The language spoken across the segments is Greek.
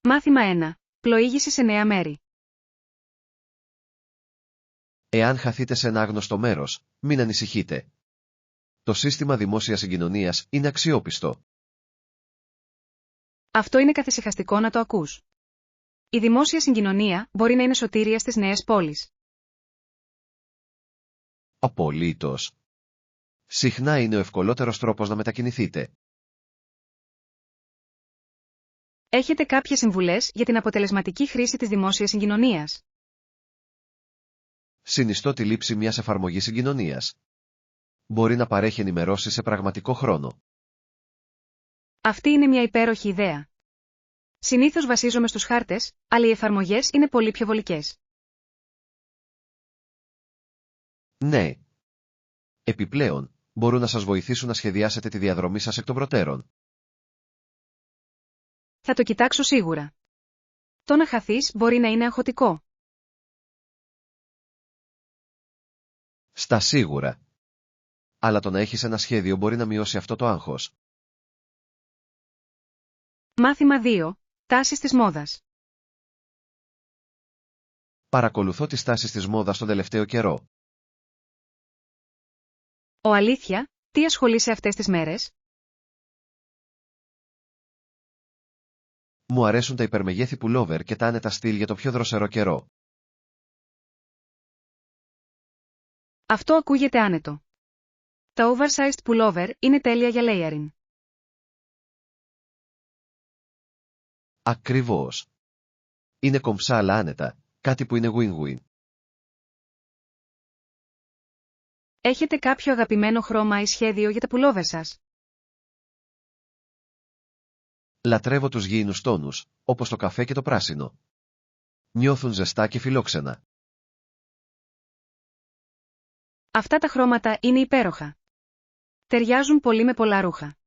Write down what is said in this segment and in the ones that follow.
Μάθημα 1. Πλοήγηση σε νέα μέρη. Εάν χαθείτε σε ένα άγνωστο μέρος, μην ανησυχείτε. Το σύστημα δημόσιας συγκοινωνίας είναι αξιόπιστο. Αυτό είναι καθησυχαστικό να το ακούς. Η δημόσια συγκοινωνία μπορεί να είναι σωτήρια στις νέες πόλεις. Απολύτως. Συχνά είναι ο ευκολότερος τρόπος να μετακινηθείτε. Έχετε κάποιες συμβουλές για την αποτελεσματική χρήση της δημόσιας συγκοινωνίας? Συνιστώ τη λήψη μιας εφαρμογής συγκοινωνίας. Μπορεί να παρέχει ενημερώσεις σε πραγματικό χρόνο. Αυτή είναι μια υπέροχη ιδέα. Συνήθως βασίζομαι στους χάρτες, αλλά οι εφαρμογές είναι πολύ πιο βολικές. Ναι. Επιπλέον, μπορούν να σας βοηθήσουν να σχεδιάσετε τη διαδρομή σας εκ των προτέρων. Θα το κοιτάξω σίγουρα. Το να χαθείς μπορεί να είναι αγχωτικό. Στα σίγουρα. Αλλά το να έχεις ένα σχέδιο μπορεί να μειώσει αυτό το άγχος. Μάθημα 2. Τάσεις της μόδας. Παρακολουθώ τις τάσεις της μόδας τον τελευταίο καιρό. Αλήθεια, τι ασχολείσαι αυτές τις μέρες? Μου αρέσουν τα υπερμεγέθη πουλόβερ και τα άνετα στυλ για το πιο δροσερό καιρό. Αυτό ακούγεται άνετο. Τα oversized pullover είναι τέλεια για layering. Ακριβώς. Είναι κομψά αλλά άνετα, κάτι που είναι win-win. Έχετε κάποιο αγαπημένο χρώμα ή σχέδιο για τα pullover σας? Λατρεύω τους γήινους τόνους, όπως το καφέ και το πράσινο. Νιώθουν ζεστά και φιλόξενα. Αυτά τα χρώματα είναι υπέροχα. Ταιριάζουν πολύ με πολλά ρούχα.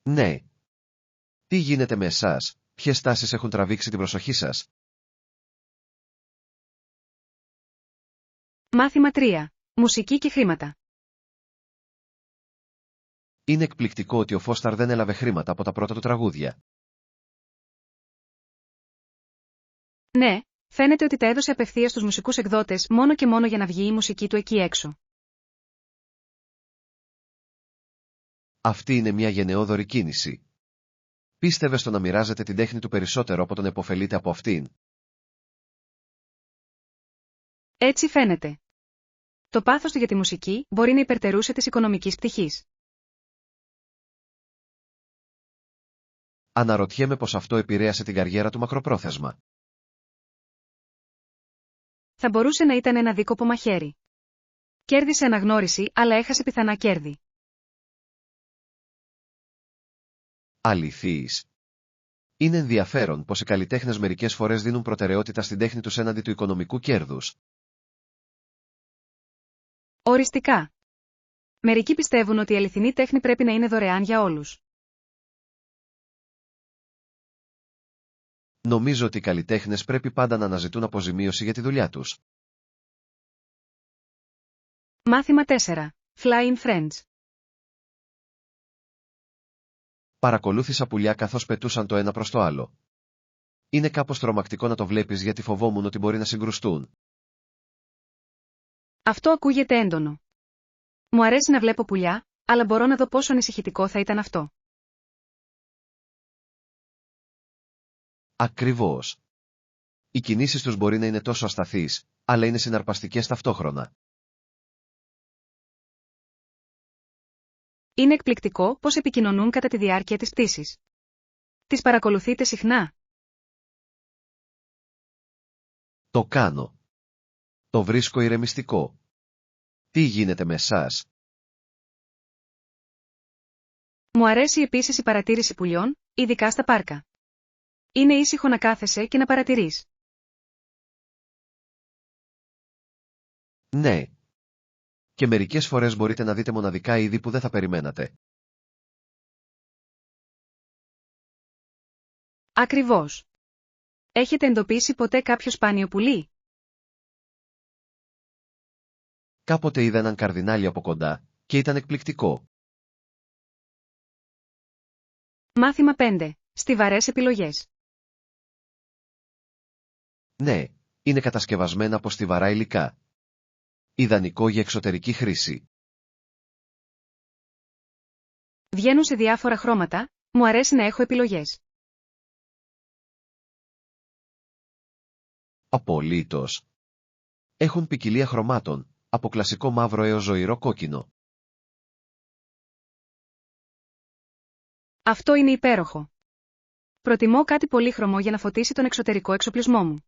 Ναι. Τι γίνεται με εσάς, ποιες τάσεις έχουν τραβήξει την προσοχή σας? Μάθημα 3. Μουσική και χρήματα. Είναι εκπληκτικό ότι ο Φώσταρ δεν έλαβε χρήματα από τα πρώτα του τραγούδια. Ναι, φαίνεται ότι τα έδωσε απευθείας στους μουσικούς εκδότες μόνο και μόνο για να βγει η μουσική του εκεί έξω. Αυτή είναι μια γενναιόδορη κίνηση. Πίστευε στο να μοιράζεται την τέχνη του περισσότερο από τον επωφελείται από αυτήν. Έτσι φαίνεται. Το πάθος του για τη μουσική μπορεί να υπερτερούσε της οικονομικής πτυχής. Αναρωτιέμαι πως αυτό επηρέασε την καριέρα του μακροπρόθεσμα. Θα μπορούσε να ήταν ένα δίκοπο μαχαίρι. Κέρδισε αναγνώριση, αλλά έχασε πιθανά κέρδη. Αληθείς. Είναι ενδιαφέρον πως οι καλλιτέχνες μερικές φορές δίνουν προτεραιότητα στην τέχνη τους έναντι του οικονομικού κέρδους. Οριστικά. Μερικοί πιστεύουν ότι η αληθινή τέχνη πρέπει να είναι δωρεάν για όλους. Νομίζω ότι οι καλλιτέχνες πρέπει πάντα να αναζητούν αποζημίωση για τη δουλειά τους. Μάθημα 4. Flying Friends. Παρακολούθησα πουλιά καθώς πετούσαν το ένα προς το άλλο. Είναι κάπως τρομακτικό να το βλέπεις γιατί φοβόμουν ότι μπορεί να συγκρουστούν. Αυτό ακούγεται έντονο. Μου αρέσει να βλέπω πουλιά, αλλά μπορώ να δω πόσο ανησυχητικό θα ήταν αυτό. Ακριβώς. Οι κινήσεις τους μπορεί να είναι τόσο ασταθείς, αλλά είναι συναρπαστικές ταυτόχρονα. Είναι εκπληκτικό πώς επικοινωνούν κατά τη διάρκεια της πτήσης. Τις παρακολουθείτε συχνά? Το κάνω. Το βρίσκω ηρεμιστικό. Τι γίνεται με εσάς? Μου αρέσει επίσης η παρατήρηση πουλιών, ειδικά στα πάρκα. Είναι ήσυχο να κάθεσαι και να παρατηρείς. Ναι. Και μερικές φορές μπορείτε να δείτε μοναδικά είδη που δεν θα περιμένατε. Ακριβώς. Έχετε εντοπίσει ποτέ κάποιο σπάνιο πουλί? Κάποτε είδα έναν καρδινάλι από κοντά, και ήταν εκπληκτικό. Μάθημα 5. Στιβαρές επιλογές. Ναι, είναι κατασκευασμένα από στιβαρά υλικά. Ιδανικό για εξωτερική χρήση. Βγαίνουν σε διάφορα χρώματα, μου αρέσει να έχω επιλογές. Απολύτως. Έχουν ποικιλία χρωμάτων, από κλασικό μαύρο έως ζωηρό κόκκινο. Αυτό είναι υπέροχο. Προτιμώ κάτι πολύχρωμο για να φωτίσει τον εξωτερικό εξοπλισμό μου.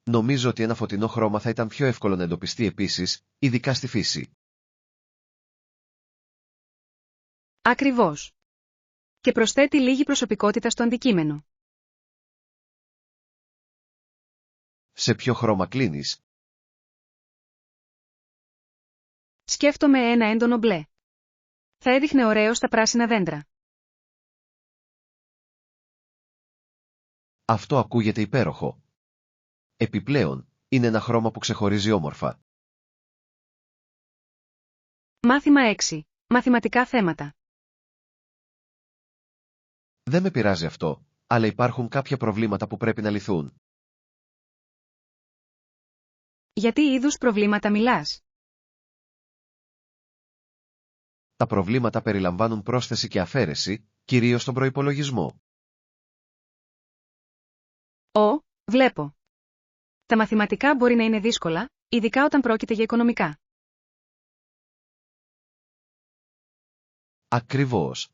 Νομίζω ότι ένα φωτεινό χρώμα θα ήταν πιο εύκολο να εντοπιστεί επίσης, ειδικά στη φύση. Ακριβώς. Και προσθέτει λίγη προσωπικότητα στο αντικείμενο. Σε ποιο χρώμα κλείνεις? Σκέφτομαι ένα έντονο μπλε. Θα έδειχνε ωραίο στα πράσινα δέντρα. Αυτό ακούγεται υπέροχο. Επιπλέον, είναι ένα χρώμα που ξεχωρίζει όμορφα. Μάθημα 6. Μαθηματικά θέματα. Δεν με πειράζει αυτό, αλλά υπάρχουν κάποια προβλήματα που πρέπει να λυθούν. Για τι είδους προβλήματα μιλάς? Τα προβλήματα περιλαμβάνουν πρόσθεση και αφαίρεση, κυρίως στον προϋπολογισμό. Βλέπω. Τα μαθηματικά μπορεί να είναι δύσκολα, ειδικά όταν πρόκειται για οικονομικά. Ακριβώς.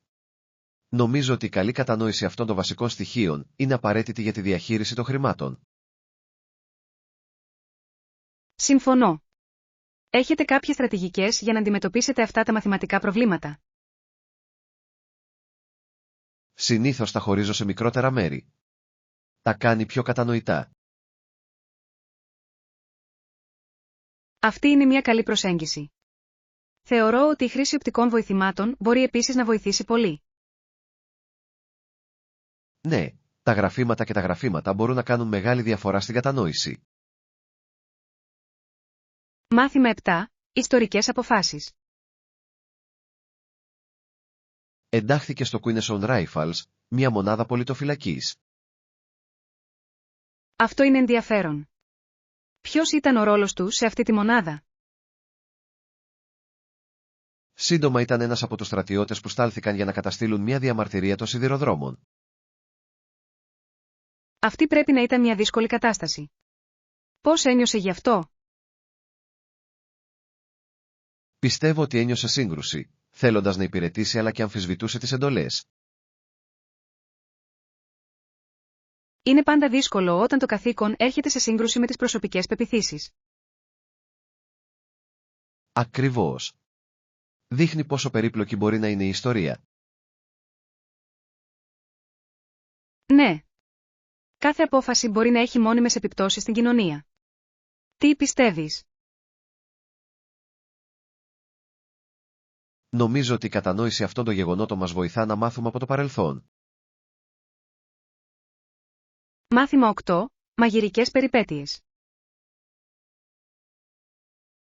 Νομίζω ότι η καλή κατανόηση αυτών των βασικών στοιχείων είναι απαραίτητη για τη διαχείριση των χρημάτων. Συμφωνώ. Έχετε κάποιες στρατηγικές για να αντιμετωπίσετε αυτά τα μαθηματικά προβλήματα? Συνήθως τα χωρίζω σε μικρότερα μέρη. Τα κάνει πιο κατανοητά. Αυτή είναι μια καλή προσέγγιση. Θεωρώ ότι η χρήση οπτικών βοηθημάτων μπορεί επίσης να βοηθήσει πολύ. Ναι, τα γραφήματα και τα γραφήματα μπορούν να κάνουν μεγάλη διαφορά στην κατανόηση. Μάθημα 7. Ιστορικές αποφάσεις. Εντάχθηκε στο Queen's Rifles, μια μονάδα πολιτοφυλακής. Αυτό είναι ενδιαφέρον. Ποιος ήταν ο ρόλος του σε αυτή τη μονάδα? Σύντομα ήταν ένας από τους στρατιώτες που στάλθηκαν για να καταστήλουν μια διαμαρτυρία των σιδηροδρόμων. Αυτή πρέπει να ήταν μια δύσκολη κατάσταση. Πώς ένιωσε γι' αυτό? Πιστεύω ότι ένιωσε σύγκρουση, θέλοντας να υπηρετήσει αλλά και αμφισβητούσε τις εντολές. Είναι πάντα δύσκολο όταν το καθήκον έρχεται σε σύγκρουση με τις προσωπικές πεποιθήσεις. Ακριβώς. Δείχνει πόσο περίπλοκη μπορεί να είναι η ιστορία. Ναι. Κάθε απόφαση μπορεί να έχει μόνιμες επιπτώσεις στην κοινωνία. Τι πιστεύεις? Νομίζω ότι η κατανόηση αυτών των γεγονότων μας βοηθά να μάθουμε από το παρελθόν. Μάθημα 8. Μαγειρικές περιπέτειες.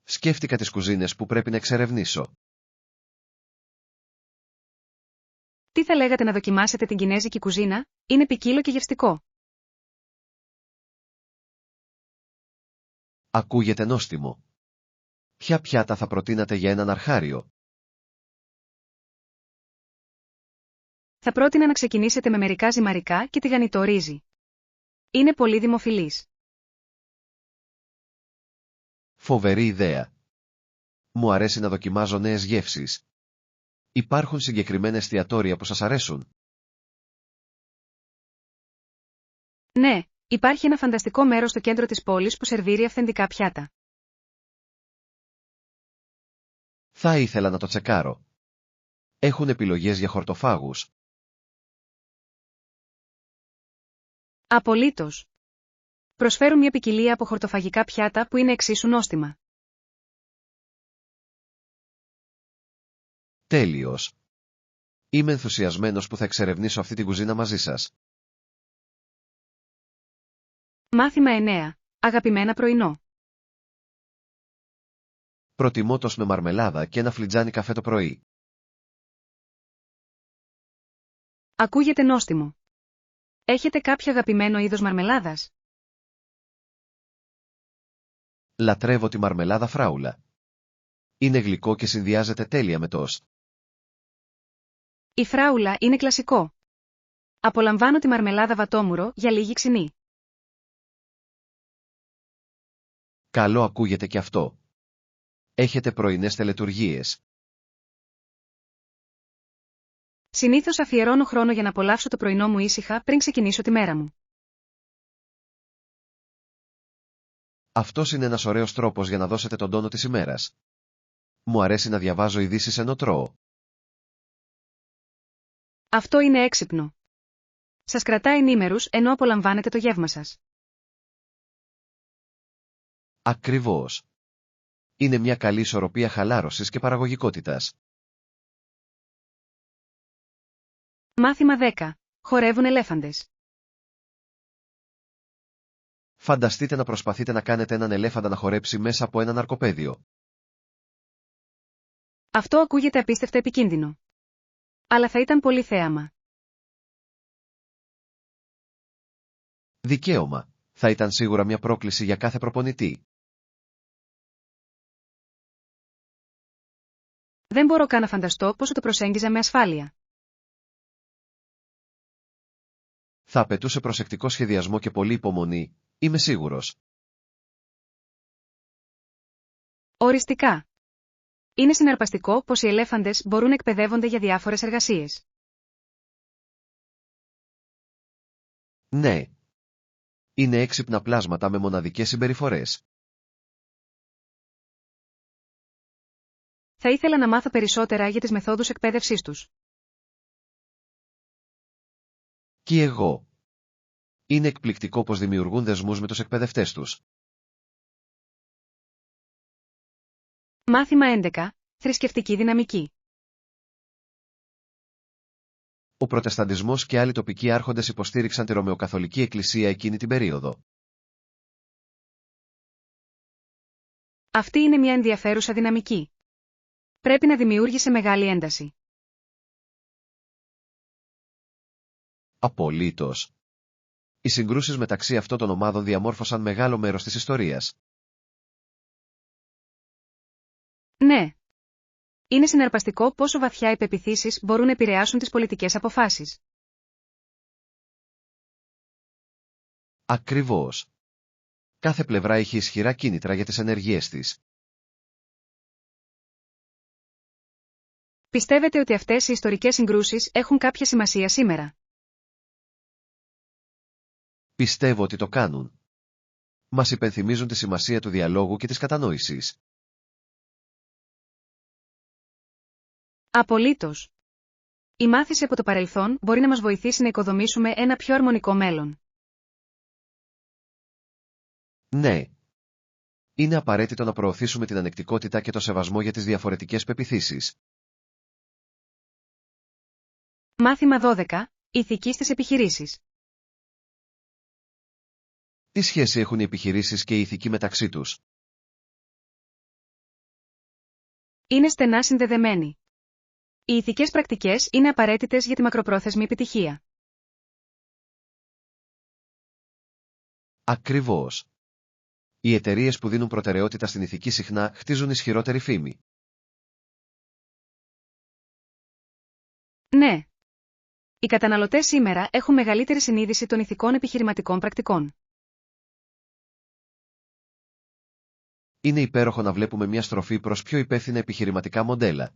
Σκέφτηκα τις κουζίνες που πρέπει να εξερευνήσω. Τι θα λέγατε να δοκιμάσετε την κινέζικη κουζίνα? Είναι ποικίλο και γευστικό. Ακούγεται νόστιμο. Ποια πιάτα θα προτείνατε για έναν αρχάριο? Θα πρότεινα να ξεκινήσετε με μερικά ζυμαρικά και τηγανιτό ρύζι. Είναι πολύ δημοφιλής. Φοβερή ιδέα. Μου αρέσει να δοκιμάζω νέες γεύσεις. Υπάρχουν συγκεκριμένα εστιατόρια που σας αρέσουν? Ναι, υπάρχει ένα φανταστικό μέρος στο κέντρο της πόλης που σερβίρει αυθεντικά πιάτα. Θα ήθελα να το τσεκάρω. Έχουν επιλογές για χορτοφάγους? Απολύτως. Προσφέρουν μια ποικιλία από χορτοφαγικά πιάτα που είναι εξίσου νόστιμα. Τέλειος. Είμαι ενθουσιασμένος που θα εξερευνήσω αυτή την κουζίνα μαζί σας. Μάθημα 9. Αγαπημένα πρωινό. Προτιμώ τος με μαρμελάδα και ένα φλιτζάνι καφέ το πρωί. Ακούγεται νόστιμο. Έχετε κάποιο αγαπημένο είδος μαρμελάδας? Λατρεύω τη μαρμελάδα φράουλα. Είναι γλυκό και συνδυάζεται τέλεια με τόστ. Η φράουλα είναι κλασικό. Απολαμβάνω τη μαρμελάδα βατόμουρο για λίγη ξινή. Καλό ακούγεται και αυτό. Έχετε πρωινές τελετουργίες? Συνήθως αφιερώνω χρόνο για να απολαύσω το πρωινό μου ήσυχα πριν ξεκινήσω τη μέρα μου. Αυτός είναι ένας ωραίος τρόπος για να δώσετε τον τόνο της ημέρας. Μου αρέσει να διαβάζω ειδήσεις ενώ τρώω. Αυτό είναι έξυπνο. Σας κρατά ενήμερους ενώ απολαμβάνετε το γεύμα σας. Ακριβώς. Είναι μια καλή ισορροπία χαλάρωσης και παραγωγικότητας. Μάθημα 10. Χορεύουν ελέφαντες. Φανταστείτε να προσπαθείτε να κάνετε έναν ελέφαντα να χορέψει μέσα από ένα ναρκοπαίδιο. Αυτό ακούγεται απίστευτα επικίνδυνο. Αλλά θα ήταν πολύ θέαμα. Δικαίωμα. Θα ήταν σίγουρα μια πρόκληση για κάθε προπονητή. Δεν μπορώ καν να φανταστώ πόσο το προσέγγιζα με ασφάλεια. Θα απαιτούσε προσεκτικό σχεδιασμό και πολλή υπομονή, είμαι σίγουρος. Οριστικά. Είναι συναρπαστικό πως οι ελέφαντες μπορούν να εκπαιδεύονται για διάφορες εργασίες. Ναι. Είναι έξυπνα πλάσματα με μοναδικές συμπεριφορές. Θα ήθελα να μάθω περισσότερα για τις μεθόδους εκπαίδευσής τους. Και εγώ. Είναι εκπληκτικό πως δημιουργούν δεσμούς με τους εκπαιδευτές τους. Μάθημα 11. Θρησκευτική δυναμική. Ο Προτεσταντισμός και άλλοι τοπικοί άρχοντες υποστήριξαν τη Ρωμαιοκαθολική Εκκλησία εκείνη την περίοδο. Αυτή είναι μια ενδιαφέρουσα δυναμική. Πρέπει να δημιούργησε μεγάλη ένταση. Απολύτως. Οι συγκρούσεις μεταξύ αυτών των ομάδων διαμόρφωσαν μεγάλο μέρος της ιστορίας. Ναι. Είναι συναρπαστικό πόσο βαθιά οι πεποιθήσεις μπορούν να επηρεάσουν τις πολιτικές αποφάσεις. Ακριβώς. Κάθε πλευρά είχε ισχυρά κίνητρα για τις ενέργειές της. Πιστεύετε ότι αυτές οι ιστορικές συγκρούσεις έχουν κάποια σημασία σήμερα? Πιστεύω ότι το κάνουν. Μας υπενθυμίζουν τη σημασία του διαλόγου και της κατανόησης. Απολύτως. Η μάθηση από το παρελθόν μπορεί να μας βοηθήσει να οικοδομήσουμε ένα πιο αρμονικό μέλλον. Ναι. Είναι απαραίτητο να προωθήσουμε την ανεκτικότητα και το σεβασμό για τις διαφορετικές πεποιθήσεις. Μάθημα 12. Ηθική στις επιχειρήσεις. Τι σχέση έχουν οι επιχειρήσεις και η ηθική μεταξύ τους? Είναι στενά συνδεδεμένοι. Οι ηθικές πρακτικές είναι απαραίτητες για τη μακροπρόθεσμη επιτυχία. Ακριβώς. Οι εταιρείες που δίνουν προτεραιότητα στην ηθική συχνά χτίζουν ισχυρότερη φήμη. Ναι. Οι καταναλωτές σήμερα έχουν μεγαλύτερη συνείδηση των ηθικών επιχειρηματικών πρακτικών. Είναι υπέροχο να βλέπουμε μια στροφή προς πιο υπεύθυνα επιχειρηματικά μοντέλα.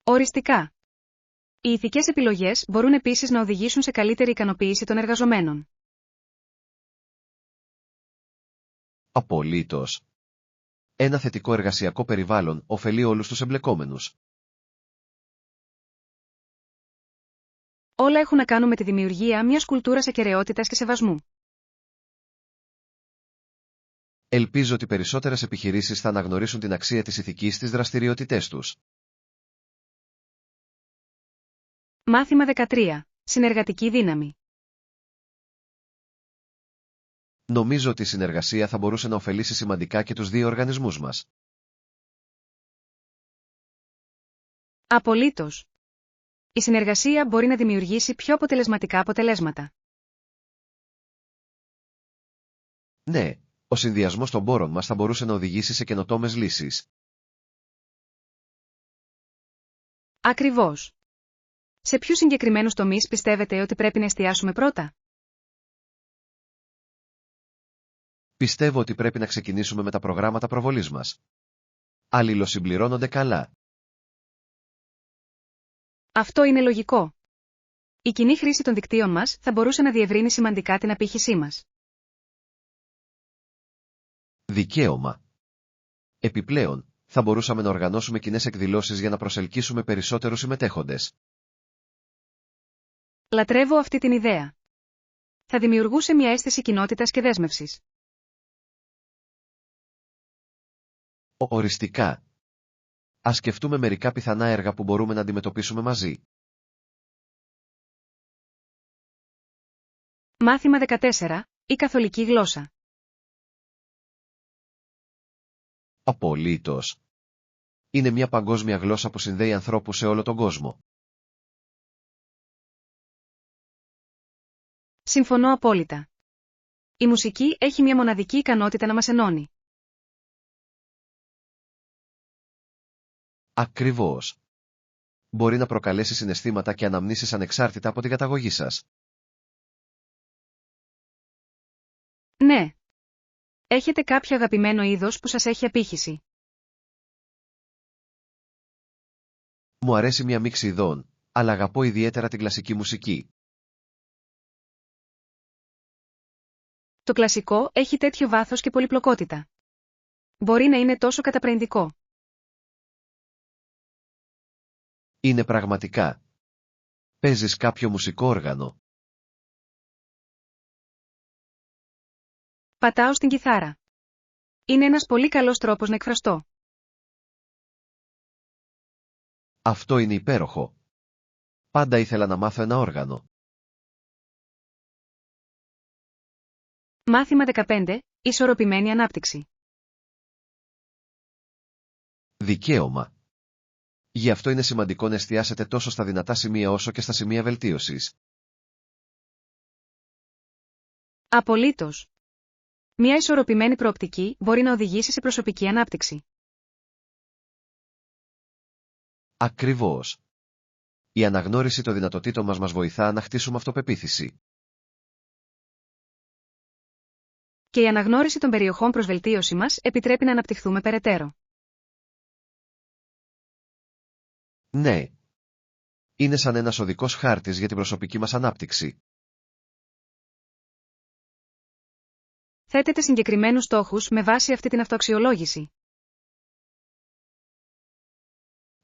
Οριστικά. Οι ηθικές επιλογές μπορούν επίσης να οδηγήσουν σε καλύτερη ικανοποίηση των εργαζομένων. Απολύτως. Ένα θετικό εργασιακό περιβάλλον ωφελεί όλους τους εμπλεκόμενους. Όλα έχουν να κάνουν με τη δημιουργία μιας κουλτούρας ακεραιότητας και σεβασμού. Ελπίζω ότι περισσότερες επιχειρήσεις θα αναγνωρίσουν την αξία της ηθικής στις δραστηριότητές τους. Μάθημα 13. Συνεργατική δύναμη. Νομίζω ότι η συνεργασία θα μπορούσε να ωφελήσει σημαντικά και τους δύο οργανισμούς μας. Απολύτως. Η συνεργασία μπορεί να δημιουργήσει πιο αποτελεσματικά αποτελέσματα. Ναι, ο συνδυασμός των πόρων μας θα μπορούσε να οδηγήσει σε καινοτόμες λύσεις. Ακριβώς. Σε ποιους συγκεκριμένους τομείς πιστεύετε ότι πρέπει να εστιάσουμε πρώτα? Πιστεύω ότι πρέπει να ξεκινήσουμε με τα προγράμματα προβολής μας. Αλληλοσυμπληρώνονται καλά. Αυτό είναι λογικό. Η κοινή χρήση των δικτύων μας θα μπορούσε να διευρύνει σημαντικά την απήχησή μας. Δικαίωμα. Επιπλέον, θα μπορούσαμε να οργανώσουμε κοινές εκδηλώσεις για να προσελκύσουμε περισσότερους συμμετέχοντες. Λατρεύω αυτή την ιδέα. Θα δημιουργούσε μια αίσθηση κοινότητας και δέσμευσης. Οριστικά. Ας σκεφτούμε μερικά πιθανά έργα που μπορούμε να αντιμετωπίσουμε μαζί. Μάθημα 14. Η καθολική γλώσσα. Απολύτως. Είναι μια παγκόσμια γλώσσα που συνδέει ανθρώπους σε όλο τον κόσμο. Συμφωνώ απόλυτα. Η μουσική έχει μια μοναδική ικανότητα να μας ενώνει. Ακριβώς. Μπορεί να προκαλέσει συναισθήματα και αναμνήσεις ανεξάρτητα από την καταγωγή σας. Ναι. Έχετε κάποιο αγαπημένο είδος που σας έχει απήχηση? Μου αρέσει μια μίξη ειδών, αλλά αγαπώ ιδιαίτερα την κλασική μουσική. Το κλασικό έχει τέτοιο βάθος και πολυπλοκότητα. Μπορεί να είναι τόσο καταπραγητικό. Είναι πραγματικά. Παίζεις κάποιο μουσικό όργανο? Πατάω στην κιθάρα. Είναι ένας πολύ καλός τρόπος να εκφραστώ. Αυτό είναι υπέροχο. Πάντα ήθελα να μάθω ένα όργανο. Μάθημα 15. Ισορροπημένη ανάπτυξη. Δικαίωμα. Γι' αυτό είναι σημαντικό να εστιάσετε τόσο στα δυνατά σημεία όσο και στα σημεία βελτίωσης. Απολύτως. Μια ισορροπημένη προοπτική μπορεί να οδηγήσει σε προσωπική ανάπτυξη. Ακριβώς. Η αναγνώριση των δυνατοτήτων μας βοηθά να χτίσουμε αυτοπεποίθηση. Και η αναγνώριση των περιοχών προς βελτίωση μας επιτρέπει να αναπτυχθούμε περαιτέρω. Ναι. Είναι σαν ένας οδικός χάρτης για την προσωπική μας ανάπτυξη. Θέτετε συγκεκριμένους στόχους με βάση αυτή την αυτοαξιολόγηση.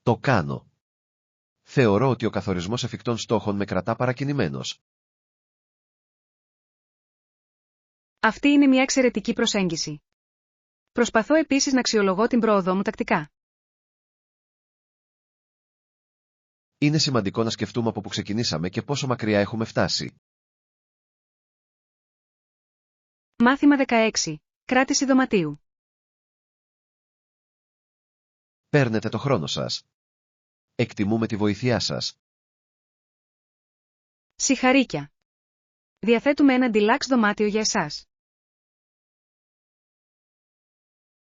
Το κάνω. Θεωρώ ότι ο καθορισμός εφικτών στόχων με κρατά παρακινημένος. Αυτή είναι μια εξαιρετική προσέγγιση. Προσπαθώ επίσης να αξιολογώ την πρόοδό μου τακτικά. Είναι σημαντικό να σκεφτούμε από πού ξεκινήσαμε και πόσο μακριά έχουμε φτάσει. Μάθημα 16. Κράτηση δωματίου. Παίρνετε το χρόνο σας. Εκτιμούμε τη βοήθειά σας. Συγχαρήκια. Διαθέτουμε ένα deluxe δωμάτιο για εσάς.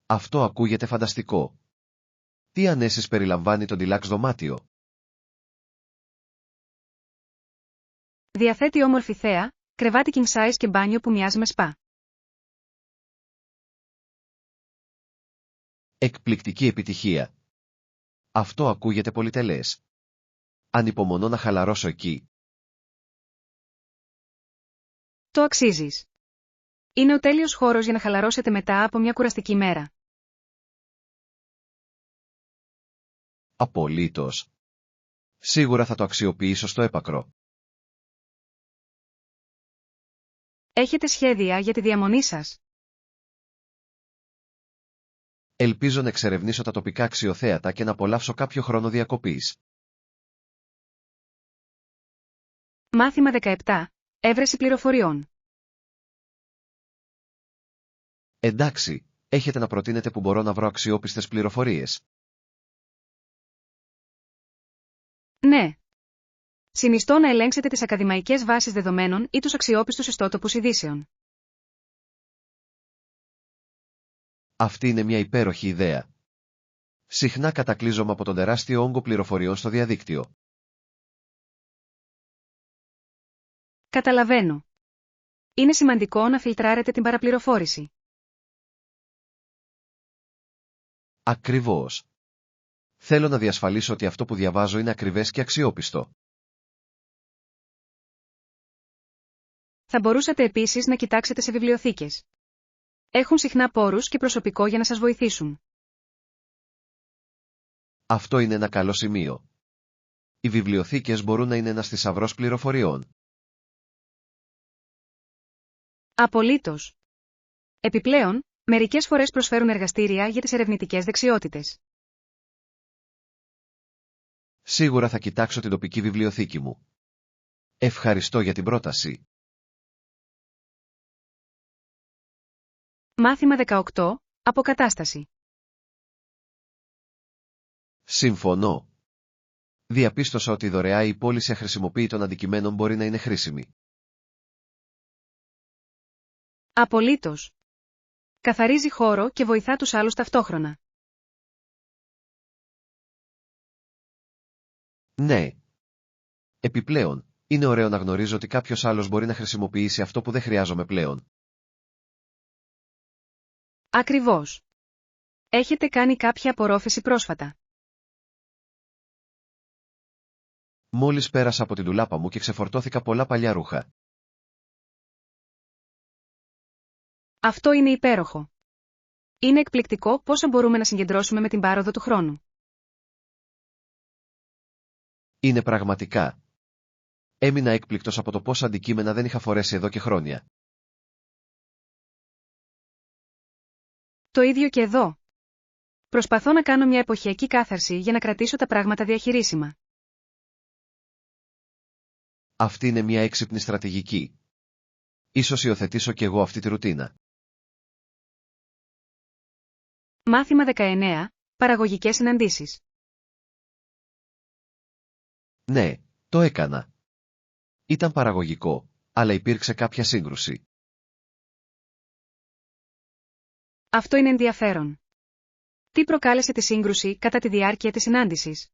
Αυτό ακούγεται φανταστικό. Τι ανέσεις περιλαμβάνει το deluxe δωμάτιο? Διαθέτει όμορφη θέα, κρεβάτι king size και μπάνιο που μοιάζει με σπα. Εκπληκτική επιτυχία. Αυτό ακούγεται πολυτελές. Ανυπομονώ να χαλαρώσω εκεί. Το αξίζεις. Είναι ο τέλειος χώρος για να χαλαρώσετε μετά από μια κουραστική μέρα. Απολύτως. Σίγουρα θα το αξιοποιήσω στο έπακρο. Έχετε σχέδια για τη διαμονή σας? Ελπίζω να εξερευνήσω τα τοπικά αξιοθέατα και να απολαύσω κάποιο χρόνο διακοπής. Μάθημα 17. Έβρεση πληροφοριών. Εντάξει, έχετε να προτείνετε που μπορώ να βρω αξιόπιστες πληροφορίες? Ναι. Συνιστώ να ελέγξετε τις ακαδημαϊκές βάσεις δεδομένων ή τους αξιόπιστους ιστότοπους ειδήσεων. Αυτή είναι μια υπέροχη ιδέα. Συχνά κατακλείζομαι από τον τεράστιο όγκο πληροφοριών στο διαδίκτυο. Καταλαβαίνω. Είναι σημαντικό να φιλτράρετε την παραπληροφόρηση. Ακριβώς. Θέλω να διασφαλίσω ότι αυτό που διαβάζω είναι ακριβές και αξιόπιστο. Θα μπορούσατε επίσης να κοιτάξετε σε βιβλιοθήκες. Έχουν συχνά πόρους και προσωπικό για να σας βοηθήσουν. Αυτό είναι ένα καλό σημείο. Οι βιβλιοθήκες μπορούν να είναι ένας θησαυρός πληροφοριών. Απολύτως. Επιπλέον, μερικές φορές προσφέρουν εργαστήρια για τις ερευνητικές δεξιότητες. Σίγουρα θα κοιτάξω την τοπική βιβλιοθήκη μου. Ευχαριστώ για την πρόταση. Μάθημα 18. Αποκατάσταση. Συμφωνώ. Διαπίστωσα ότι δωρεά η πώληση αχρησιμοποιητών αντικειμένων μπορεί να είναι χρήσιμη. Απολύτως. Καθαρίζει χώρο και βοηθά τους άλλους ταυτόχρονα. Ναι. Επιπλέον, είναι ωραίο να γνωρίζω ότι κάποιος άλλος μπορεί να χρησιμοποιήσει αυτό που δεν χρειάζομαι πλέον. Ακριβώς. Έχετε κάνει κάποια απορρόφηση πρόσφατα? Μόλις πέρασα από την ντουλάπα μου και ξεφορτώθηκα πολλά παλιά ρούχα. Αυτό είναι υπέροχο. Είναι εκπληκτικό πόσο μπορούμε να συγκεντρώσουμε με την πάροδο του χρόνου. Είναι πραγματικά. Έμεινα έκπληκτος από το πόσα αντικείμενα δεν είχα φορέσει εδώ και χρόνια. Το ίδιο και εδώ. Προσπαθώ να κάνω μια εποχιακή κάθαρση για να κρατήσω τα πράγματα διαχειρίσιμα. Αυτή είναι μια έξυπνη στρατηγική. Ίσως υιοθετήσω κι εγώ αυτή τη ρουτίνα. Μάθημα 19. Παραγωγικές συναντήσεις. Ναι, το έκανα. Ήταν παραγωγικό, αλλά υπήρξε κάποια σύγκρουση. Αυτό είναι ενδιαφέρον. Τι προκάλεσε τη σύγκρουση κατά τη διάρκεια της συνάντησης?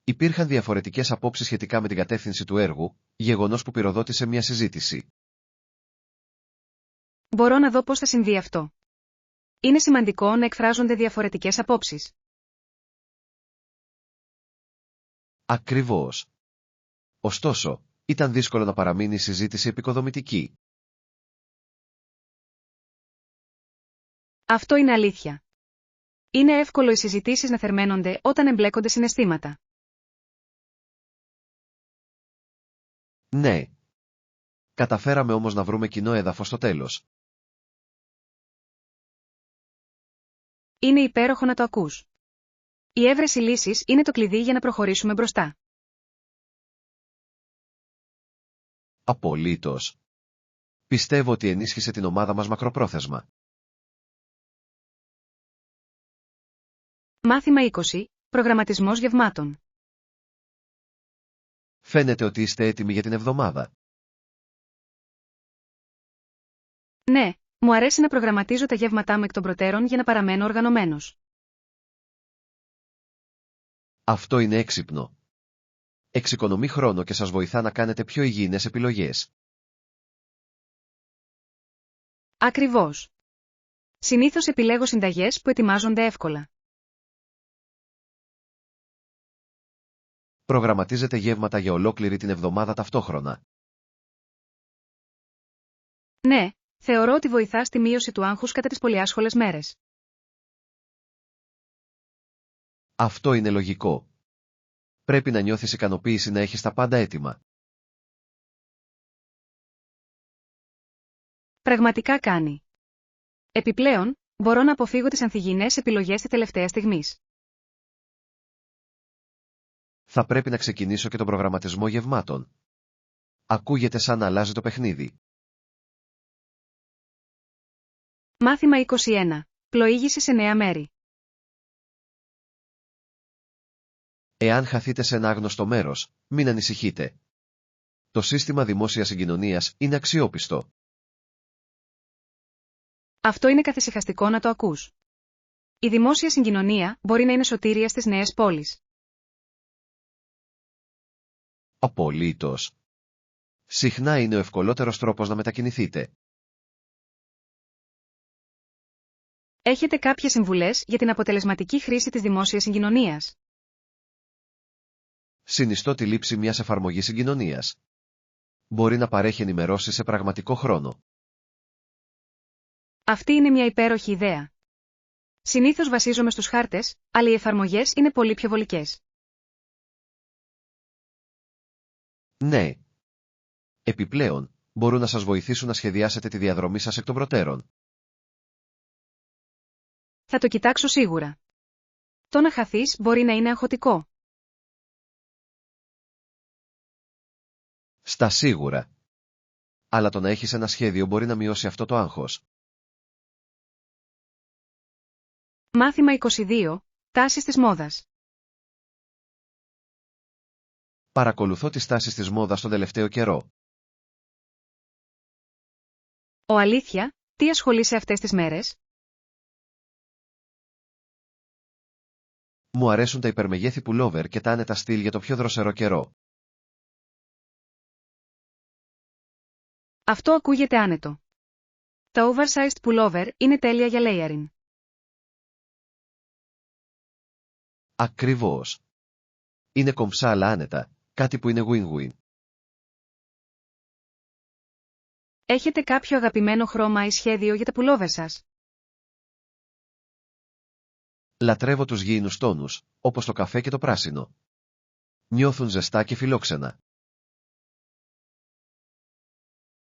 Υπήρχαν διαφορετικές απόψεις σχετικά με την κατεύθυνση του έργου, γεγονός που πυροδότησε μια συζήτηση. Μπορώ να δω πώς θα συμβεί αυτό. Είναι σημαντικό να εκφράζονται διαφορετικές απόψεις. Ακριβώς. Ωστόσο, ήταν δύσκολο να παραμείνει η συζήτηση επικοδομητική. Αυτό είναι αλήθεια. Είναι εύκολο οι συζητήσεις να θερμαίνονται όταν εμπλέκονται συναισθήματα. Ναι. Καταφέραμε όμως να βρούμε κοινό έδαφος στο τέλος. Είναι υπέροχο να το ακούς. Η έβρεση λύσης είναι το κλειδί για να προχωρήσουμε μπροστά. Απολύτως. Πιστεύω ότι ενίσχυσε την ομάδα μας μακροπρόθεσμα. Μάθημα 20. Προγραμματισμός γευμάτων. Φαίνεται ότι είστε έτοιμοι για την εβδομάδα. Ναι, μου αρέσει να προγραμματίζω τα γεύματά μου εκ των προτέρων για να παραμένω οργανωμένος. Αυτό είναι έξυπνο. Εξοικονομεί χρόνο και σας βοηθά να κάνετε πιο υγιεινές επιλογές. Ακριβώς. Συνήθως επιλέγω συνταγές που ετοιμάζονται εύκολα. Προγραμματίζετε γεύματα για ολόκληρη την εβδομάδα ταυτόχρονα. Ναι, θεωρώ ότι βοηθά στη μείωση του άγχους κατά τις πολυάσχολες μέρες. Αυτό είναι λογικό. Πρέπει να νιώθεις ικανοποίηση να έχεις τα πάντα έτοιμα. Πραγματικά κάνει. Επιπλέον, μπορώ να αποφύγω τις ανθυγιεινές επιλογές τη τελευταία στιγμής. Θα πρέπει να ξεκινήσω και τον προγραμματισμό γευμάτων. Ακούγεται σαν να αλλάζει το παιχνίδι. Μάθημα 21. Πλοήγηση σε νέα μέρη. Εάν χαθείτε σε ένα άγνωστο μέρος, μην ανησυχείτε. Το σύστημα δημόσιας συγκοινωνίας είναι αξιόπιστο. Αυτό είναι καθησυχαστικό να το ακούς. Η δημόσια συγκοινωνία μπορεί να είναι σωτήρια στις νέες πόλεις. Απολύτως. Συχνά είναι ο ευκολότερος τρόπος να μετακινηθείτε. Έχετε κάποιες συμβουλές για την αποτελεσματική χρήση της δημόσιας συγκοινωνίας? Συνιστώ τη λήψη μιας εφαρμογής συγκοινωνίας. Μπορεί να παρέχει ενημερώσεις σε πραγματικό χρόνο. Αυτή είναι μια υπέροχη ιδέα. Συνήθως βασίζομαι στους χάρτες, αλλά οι εφαρμογές είναι πολύ πιο βολικές. Ναι. Επιπλέον, μπορούν να σας βοηθήσουν να σχεδιάσετε τη διαδρομή σας εκ των προτέρων. Θα το κοιτάξω σίγουρα. Το να χαθείς μπορεί να είναι αγχωτικό. Στα σίγουρα. Αλλά το να έχεις ένα σχέδιο μπορεί να μειώσει αυτό το άγχος. Μάθημα 22. Τάσεις της μόδας. Παρακολουθώ τις τάσεις της μόδας τον τελευταίο καιρό. Αλήθεια, τι ασχολείσαι αυτές τις μέρες? Μου αρέσουν τα υπερμεγέθη πουλόβερ και τα άνετα στυλ για το πιο δροσερό καιρό. Αυτό ακούγεται άνετο. Τα oversized pullover είναι τέλεια για layering. Ακριβώς. Είναι κομψά αλλά άνετα, κάτι που είναι win-win. Έχετε κάποιο αγαπημένο χρώμα ή σχέδιο για τα pullover σας? Λατρεύω τους γήινους τόνους, όπως το καφέ και το πράσινο. Νιώθουν ζεστά και φιλόξενα.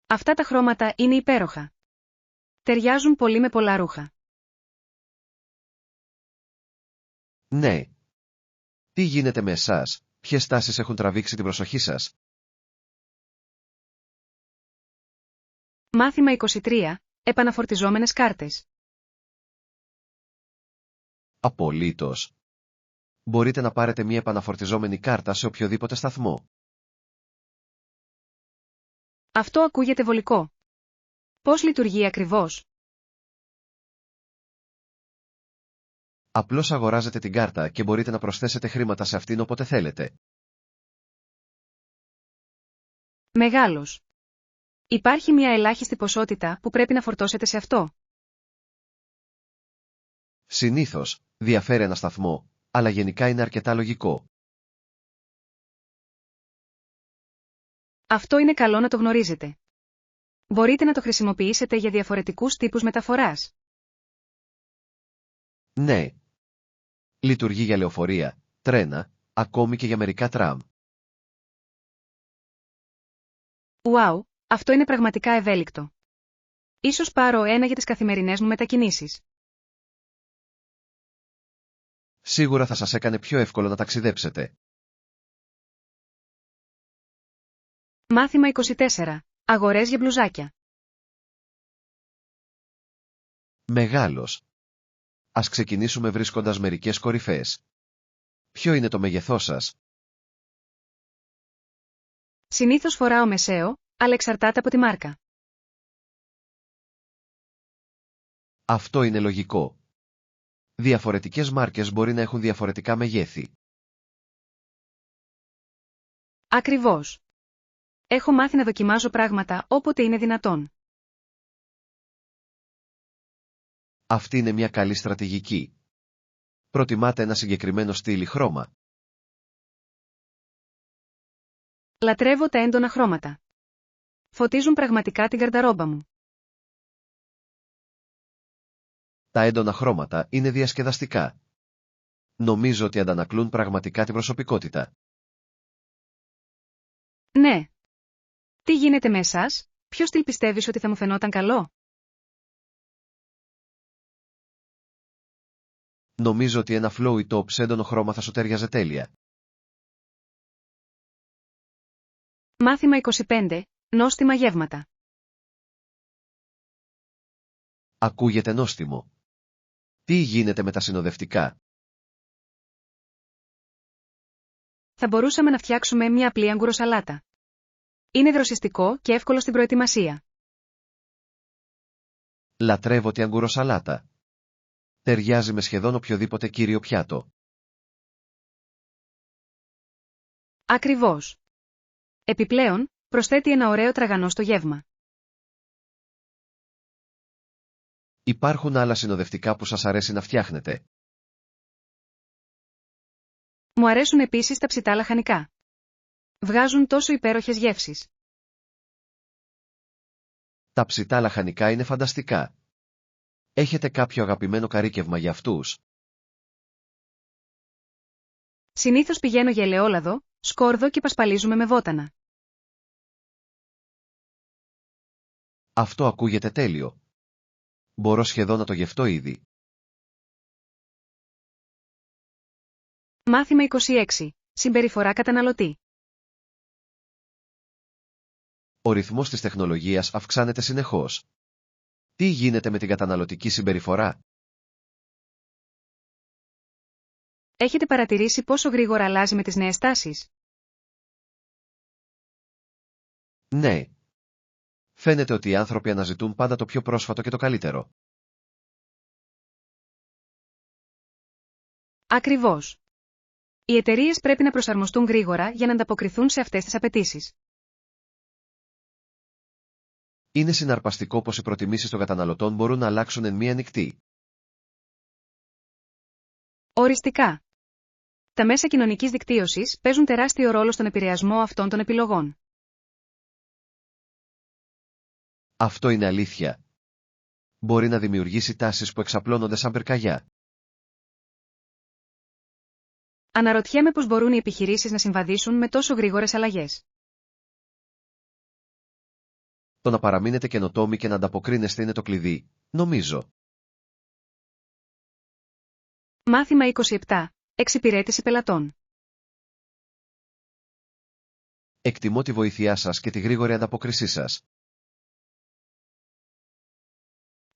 Αυτά τα χρώματα είναι υπέροχα. Ταιριάζουν πολύ με πολλά ρούχα. Ναι. Τι γίνεται με εσάς, ποιες τάσεις έχουν τραβήξει την προσοχή σας? Μάθημα 23. Επαναφορτιζόμενες κάρτες. Απολύτως. Μπορείτε να πάρετε μία επαναφορτιζόμενη κάρτα σε οποιοδήποτε σταθμό. Αυτό ακούγεται βολικό. Πώς λειτουργεί ακριβώς? Απλώς αγοράζετε την κάρτα και μπορείτε να προσθέσετε χρήματα σε αυτήν όποτε θέλετε. Μεγάλος. Υπάρχει μια ελάχιστη ποσότητα που πρέπει να φορτώσετε σε αυτό. Συνήθως, διαφέρει ένα σταθμό, αλλά γενικά είναι αρκετά λογικό. Αυτό είναι καλό να το γνωρίζετε. Μπορείτε να το χρησιμοποιήσετε για διαφορετικούς τύπους μεταφοράς. Ναι. Λειτουργεί για λεωφορεία, τρένα, ακόμη και για μερικά τραμ. Ουάου, αυτό είναι πραγματικά ευέλικτο. Ίσως πάρω ένα για τις καθημερινές μου μετακινήσεις. Σίγουρα θα σας έκανε πιο εύκολο να ταξιδέψετε. Μάθημα 24. Αγορές για μπλουζάκια. Μεγάλος. Ας ξεκινήσουμε βρίσκοντας μερικές κορυφές. Ποιο είναι το μέγεθός σας? Συνήθως φοράω μεσαίο, αλλά εξαρτάται από τη μάρκα. Αυτό είναι λογικό. Διαφορετικές μάρκες μπορεί να έχουν διαφορετικά μεγέθη. Ακριβώς. Έχω μάθει να δοκιμάζω πράγματα όποτε είναι δυνατόν. Αυτή είναι μια καλή στρατηγική. Προτιμάτε ένα συγκεκριμένο στυλ ή χρώμα? Λατρεύω τα έντονα χρώματα. Φωτίζουν πραγματικά την γαρνταρόμπα μου. Τα έντονα χρώματα είναι διασκεδαστικά. Νομίζω ότι αντανακλούν πραγματικά την προσωπικότητα. Ναι. Τι γίνεται με εσάς, ποιο στυλ πιστεύεις ότι θα μου φαινόταν καλό? Νομίζω ότι ένα flowy top σε έντονο χρώμα θα σου τέριαζε τέλεια. Μάθημα 25. Νόστιμα γεύματα. Ακούγεται νόστιμο. Τι γίνεται με τα συνοδευτικά? Θα μπορούσαμε να φτιάξουμε μια απλή αγκουροσαλάτα. Είναι δροσιστικό και εύκολο στην προετοιμασία. Λατρεύω τη αγκουροσαλάτα. Ταιριάζει με σχεδόν οποιοδήποτε κύριο πιάτο. Ακριβώς. Επιπλέον, προσθέτει ένα ωραίο τραγανό στο γεύμα. Υπάρχουν άλλα συνοδευτικά που σας αρέσει να φτιάχνετε? Μου αρέσουν επίσης τα ψητά λαχανικά. Βγάζουν τόσο υπέροχες γεύσεις. Τα ψητά λαχανικά είναι φανταστικά. Έχετε κάποιο αγαπημένο καρύκευμα για αυτούς? Συνήθως πηγαίνω για ελαιόλαδο, σκόρδο και πασπαλίζουμε με βότανα. Αυτό ακούγεται τέλειο. Μπορώ σχεδόν να το γευτώ ήδη. Μάθημα 26. Συμπεριφορά καταναλωτή. Ο ρυθμός της τεχνολογίας αυξάνεται συνεχώς. Τι γίνεται με την καταναλωτική συμπεριφορά? Έχετε παρατηρήσει πόσο γρήγορα αλλάζει με τις νέες τάσεις? Ναι. Φαίνεται ότι οι άνθρωποι αναζητούν πάντα το πιο πρόσφατο και το καλύτερο. Ακριβώς. Οι εταιρείες πρέπει να προσαρμοστούν γρήγορα για να ανταποκριθούν σε αυτές τις απαιτήσεις. Είναι συναρπαστικό πως οι προτιμήσεις των καταναλωτών μπορούν να αλλάξουν εν μία νυχτή. Οριστικά. Τα μέσα κοινωνικής δικτύωσης παίζουν τεράστιο ρόλο στον επηρεασμό αυτών των επιλογών. Αυτό είναι αλήθεια. Μπορεί να δημιουργήσει τάσεις που εξαπλώνονται σαν πυρκαγιά. Αναρωτιέμαι πώς μπορούν οι επιχειρήσεις να συμβαδίσουν με τόσο γρήγορες αλλαγές. Το να παραμείνετε καινοτόμοι και να ανταποκρίνεστε είναι το κλειδί, νομίζω. Μάθημα 27. Εξυπηρέτηση πελατών. Εκτιμώ τη βοήθειά σας και τη γρήγορη ανταπόκρισή σας.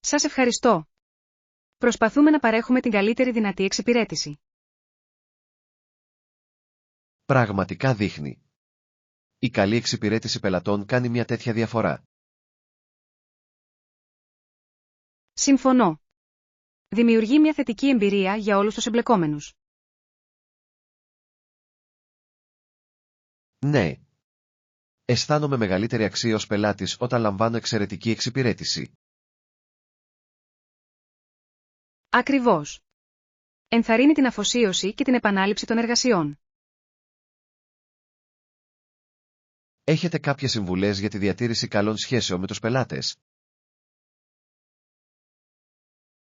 Σας ευχαριστώ. Προσπαθούμε να παρέχουμε την καλύτερη δυνατή εξυπηρέτηση. Πραγματικά δείχνει. Η καλή εξυπηρέτηση πελατών κάνει μια τέτοια διαφορά. Συμφωνώ. Δημιουργεί μια θετική εμπειρία για όλους τους εμπλεκόμενους. Ναι. Αισθάνομαι μεγαλύτερη αξία ως πελάτης όταν λαμβάνω εξαιρετική εξυπηρέτηση. Ακριβώς. Ενθαρρύνει την αφοσίωση και την επανάληψη των εργασιών. Έχετε κάποιες συμβουλές για τη διατήρηση καλών σχέσεων με τους πελάτες?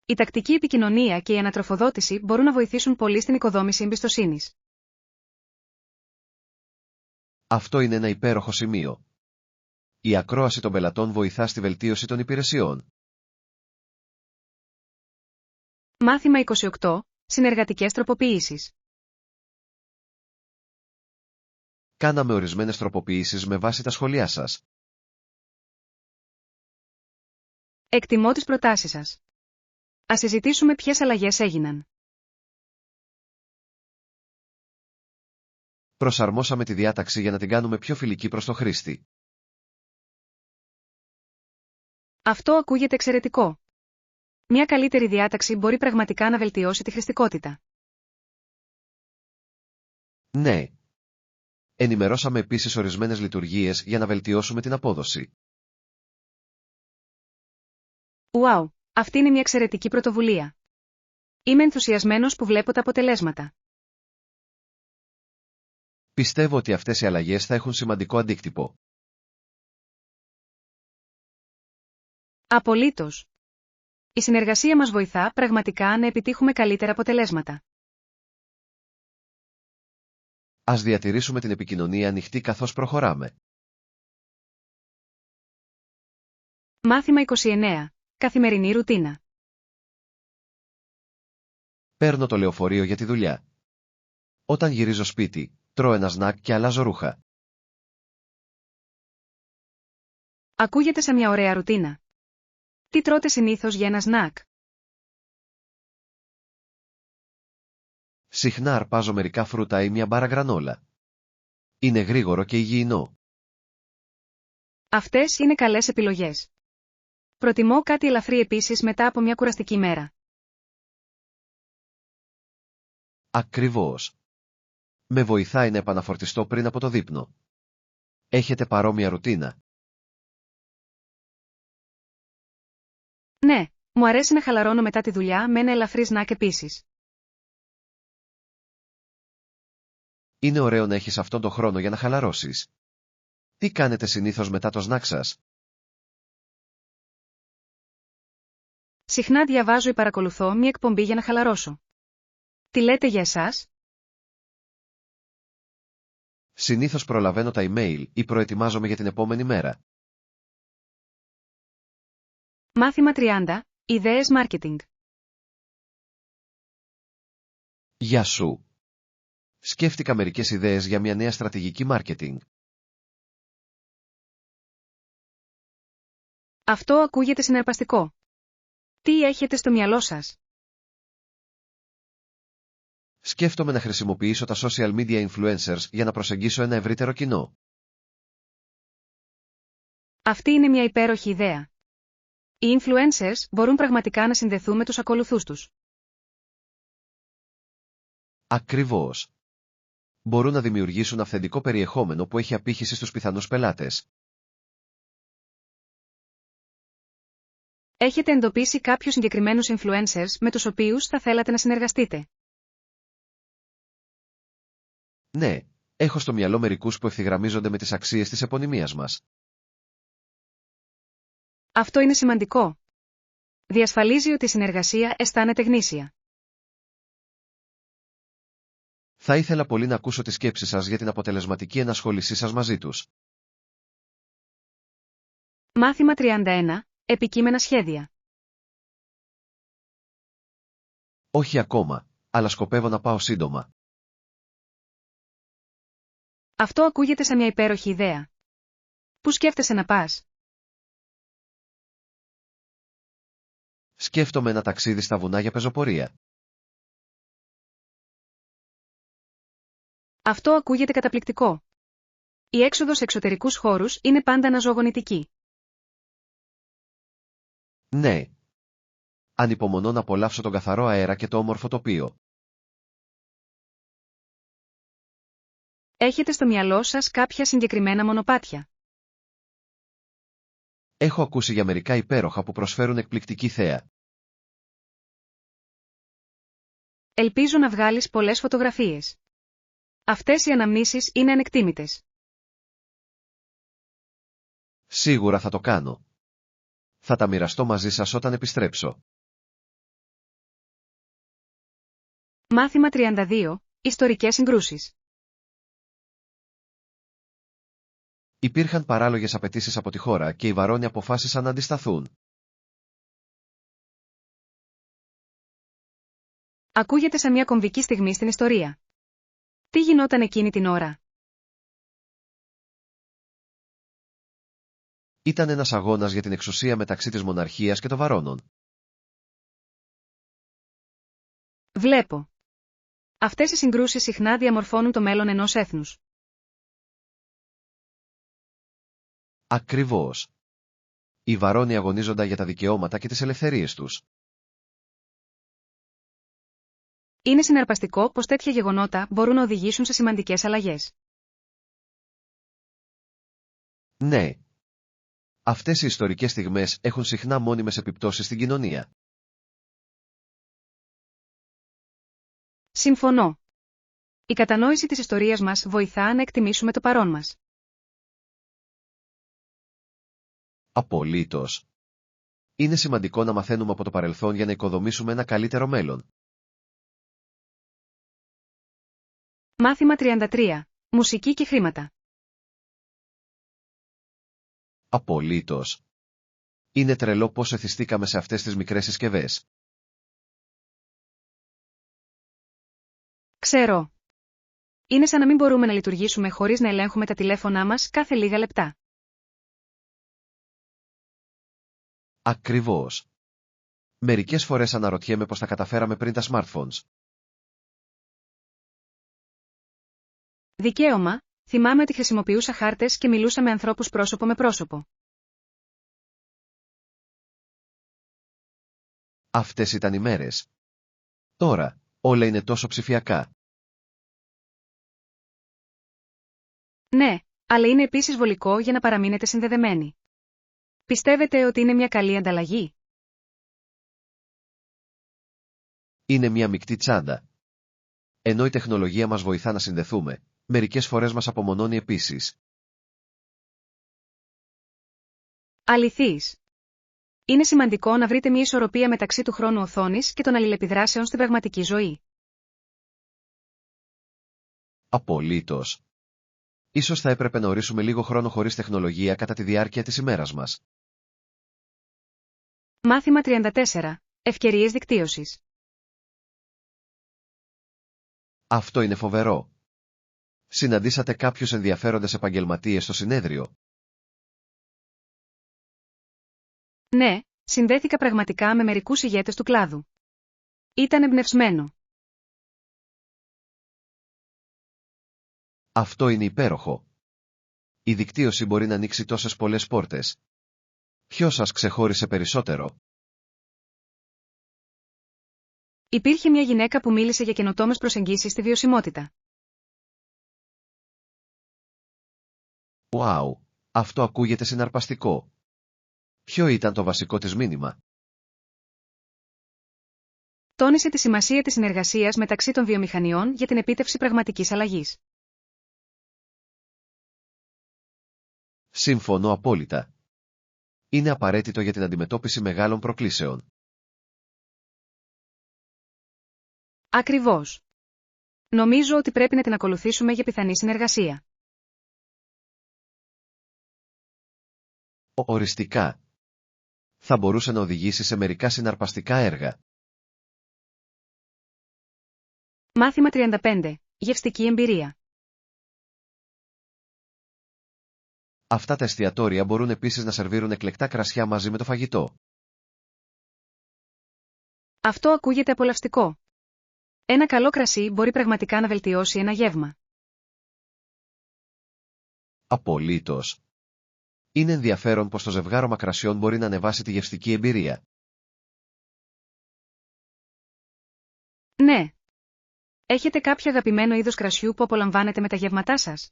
Η τακτική επικοινωνία και η ανατροφοδότηση μπορούν να βοηθήσουν πολύ στην οικοδόμηση εμπιστοσύνης. Αυτό είναι ένα υπέροχο σημείο. Η ακρόαση των πελατών βοηθά στη βελτίωση των υπηρεσιών. Μάθημα 28. Συνεργατικές τροποποιήσεις. Κάναμε ορισμένες τροποποιήσεις με βάση τα σχόλιά σας. Εκτιμώ τις προτάσεις σας. Ας συζητήσουμε ποιες αλλαγές έγιναν. Προσαρμόσαμε τη διάταξη για να την κάνουμε πιο φιλική προς το χρήστη. Αυτό ακούγεται εξαιρετικό. Μια καλύτερη διάταξη μπορεί πραγματικά να βελτιώσει τη χρηστικότητα. Ναι. Ενημερώσαμε επίσης ορισμένες λειτουργίες για να βελτιώσουμε την απόδοση. Ουάου, αυτή είναι μια εξαιρετική πρωτοβουλία. Είμαι ενθουσιασμένος που βλέπω τα αποτελέσματα. Πιστεύω ότι αυτές οι αλλαγές θα έχουν σημαντικό αντίκτυπο. Απολύτως. Η συνεργασία μας βοηθά πραγματικά να επιτύχουμε καλύτερα αποτελέσματα. Ας διατηρήσουμε την επικοινωνία ανοιχτή καθώς προχωράμε. Μάθημα 29. Καθημερινή ρουτίνα. Παίρνω το λεωφορείο για τη δουλειά. Όταν γυρίζω σπίτι, τρώω ένα σνακ και αλλάζω ρούχα. Ακούγεται σαν μια ωραία ρουτίνα. Τι τρώτε συνήθως για ένα σνακ? Συχνά αρπάζω μερικά φρούτα ή μια μπάρα γκρανόλα. Είναι γρήγορο και υγιεινό. Αυτές είναι καλές επιλογές. Προτιμώ κάτι ελαφρύ επίσης μετά από μια κουραστική μέρα. Ακριβώς. Με βοηθάει να επαναφορτιστώ πριν από το δείπνο. Έχετε παρόμοια ρουτίνα? Ναι, μου αρέσει να χαλαρώνω μετά τη δουλειά με ένα ελαφρύ σνακ επίσης. Είναι ωραίο να έχεις αυτόν τον χρόνο για να χαλαρώσεις. Τι κάνετε συνήθως μετά το σνακ σας? Συχνά διαβάζω ή παρακολουθώ μια εκπομπή για να χαλαρώσω. Τι λέτε για εσάς? Συνήθως προλαβαίνω τα email ή προετοιμάζομαι για την επόμενη μέρα. Μάθημα 30. Ιδέες marketing. Γεια σου. Σκέφτηκα μερικές ιδέες για μια νέα στρατηγική marketing. Αυτό ακούγεται συναρπαστικό. Τι έχετε στο μυαλό σας? Σκέφτομαι να χρησιμοποιήσω τα social media influencers για να προσεγγίσω ένα ευρύτερο κοινό. Αυτή είναι μια υπέροχη ιδέα. Οι influencers μπορούν πραγματικά να συνδεθούν με τους ακολουθούς τους. Ακριβώς. Μπορούν να δημιουργήσουν αυθεντικό περιεχόμενο που έχει απήχηση στους πιθανούς πελάτες. Έχετε εντοπίσει κάποιους συγκεκριμένους influencers με τους οποίους θα θέλατε να συνεργαστείτε? Ναι, έχω στο μυαλό μερικούς που ευθυγραμμίζονται με τις αξίες της επωνυμίας μας. Αυτό είναι σημαντικό. Διασφαλίζει ότι η συνεργασία αισθάνεται γνήσια. Θα ήθελα πολύ να ακούσω τις σκέψεις σας για την αποτελεσματική ενασχόλησή σας μαζί τους. Μάθημα 31. Επικείμενα σχέδια. Όχι ακόμα, αλλά σκοπεύω να πάω σύντομα. Αυτό ακούγεται σαν μια υπέροχη ιδέα. Πού σκέφτεσαι να πας? Σκέφτομαι ένα ταξίδι στα βουνά για πεζοπορία. Αυτό ακούγεται καταπληκτικό. Η έξοδος σε εξωτερικούς χώρους είναι πάντα αναζωογονητική. Ναι. Ανυπομονώ να απολαύσω τον καθαρό αέρα και το όμορφο τοπίο. Έχετε στο μυαλό σας κάποια συγκεκριμένα μονοπάτια? Έχω ακούσει για μερικά υπέροχα που προσφέρουν εκπληκτική θέα. Ελπίζω να βγάλεις πολλές φωτογραφίες. Αυτές οι αναμνήσεις είναι ανεκτήμητες. Σίγουρα θα το κάνω. Θα τα μοιραστώ μαζί σας όταν επιστρέψω. Μάθημα 32. Ιστορικές συγκρούσεις. Υπήρχαν παράλογες απαιτήσεις από τη χώρα και οι Βαρώνοι αποφάσισαν να αντισταθούν. Ακούγεται σαν μια κομβική στιγμή στην ιστορία. Τι γινόταν εκείνη την ώρα? Ήταν ένας αγώνας για την εξουσία μεταξύ της μοναρχίας και των Βαρώνων. Βλέπω. Αυτές οι συγκρούσεις συχνά διαμορφώνουν το μέλλον ενός έθνους. Ακριβώς. Οι Βαρώνοι αγωνίζονταν για τα δικαιώματα και τις ελευθερίες τους. Είναι συναρπαστικό πως τέτοια γεγονότα μπορούν να οδηγήσουν σε σημαντικές αλλαγές. Ναι. Αυτές οι ιστορικές στιγμές έχουν συχνά μόνιμες επιπτώσεις στην κοινωνία. Συμφωνώ. Η κατανόηση της ιστορίας μας βοηθά να εκτιμήσουμε το παρόν μας. Απολύτως. Είναι σημαντικό να μαθαίνουμε από το παρελθόν για να οικοδομήσουμε ένα καλύτερο μέλλον. Μάθημα 33. Μουσική και χρήματα. Απολύτως. Είναι τρελό πώς εθιστήκαμε σε αυτές τις μικρές συσκευές. Ξέρω. Είναι σαν να μην μπορούμε να λειτουργήσουμε χωρίς να ελέγχουμε τα τηλέφωνά μας κάθε λίγα λεπτά. Ακριβώς. Μερικές φορές αναρωτιέμαι πώς τα καταφέραμε πριν τα smartphones. Δικαίωμα, Θυμάμαι ότι χρησιμοποιούσα χάρτες και μιλούσα με ανθρώπους πρόσωπο με πρόσωπο. Αυτές ήταν οι μέρες. Τώρα, όλα είναι τόσο ψηφιακά. Ναι, αλλά είναι επίσης βολικό για να παραμείνετε συνδεδεμένοι. Πιστεύετε ότι είναι μια καλή ανταλλαγή? Είναι μια μεικτή τσάντα. Ενώ η τεχνολογία μας βοηθά να συνδεθούμε, μερικές φορές μας απομονώνει επίσης. Αληθείς. Είναι σημαντικό να βρείτε μια ισορροπία μεταξύ του χρόνου οθόνης και των αλληλεπιδράσεων στην πραγματική ζωή. Απολύτως. Ίσως θα έπρεπε να ορίσουμε λίγο χρόνο χωρίς τεχνολογία κατά τη διάρκεια της ημέρας μας. Μάθημα 34. Ευκαιρίες δικτύωσης. Αυτό είναι φοβερό. Συναντήσατε κάποιους ενδιαφέροντες επαγγελματίες στο συνέδριο? Ναι, συνδέθηκα πραγματικά με μερικούς ηγέτες του κλάδου. Ήταν εμπνευσμένο. Αυτό είναι υπέροχο. Η δικτύωση μπορεί να ανοίξει τόσες πολλές πόρτες. Ποιος σας ξεχώρισε περισσότερο? Υπήρχε μια γυναίκα που μίλησε για καινοτόμες προσεγγίσεις στη βιωσιμότητα. Ουάου, αυτό ακούγεται συναρπαστικό. Ποιο ήταν το βασικό της μήνυμα? Τόνισε τη σημασία της συνεργασίας μεταξύ των βιομηχανιών για την επίτευξη πραγματικής αλλαγής. Συμφωνώ απόλυτα. Είναι απαραίτητο για την αντιμετώπιση μεγάλων προκλήσεων. Ακριβώς. Νομίζω ότι πρέπει να την ακολουθήσουμε για πιθανή συνεργασία. Οριστικά. Θα μπορούσε να οδηγήσει σε μερικά συναρπαστικά έργα. Μάθημα 35. Γευστική εμπειρία. Αυτά τα εστιατόρια μπορούν επίσης να σερβίρουν εκλεκτά κρασιά μαζί με το φαγητό. Αυτό ακούγεται απολαυστικό. Ένα καλό κρασί μπορεί πραγματικά να βελτιώσει ένα γεύμα. Απολύτως. Είναι ενδιαφέρον πως το ζευγάρωμα κρασιών μπορεί να ανεβάσει τη γευστική εμπειρία. Ναι. Έχετε κάποιο αγαπημένο είδος κρασιού που απολαμβάνετε με τα γεύματά σας?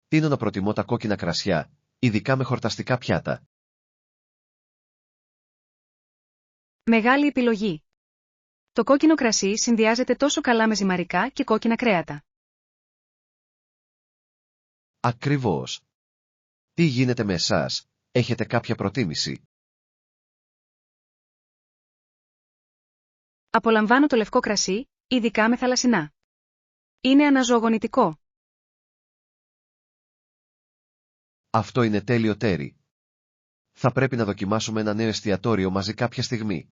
Τείνω να προτιμώ τα κόκκινα κρασιά, ειδικά με χορταστικά πιάτα. Μεγάλη επιλογή. Το κόκκινο κρασί συνδυάζεται τόσο καλά με ζυμαρικά και κόκκινα κρέατα. Ακριβώς. Τι γίνεται με εσάς, έχετε κάποια προτίμηση? Απολαμβάνω το λευκό κρασί, ειδικά με θαλασσινά. Είναι αναζωογονητικό. Αυτό είναι τέλειο τέρι. Θα πρέπει να δοκιμάσουμε ένα νέο εστιατόριο μαζί κάποια στιγμή.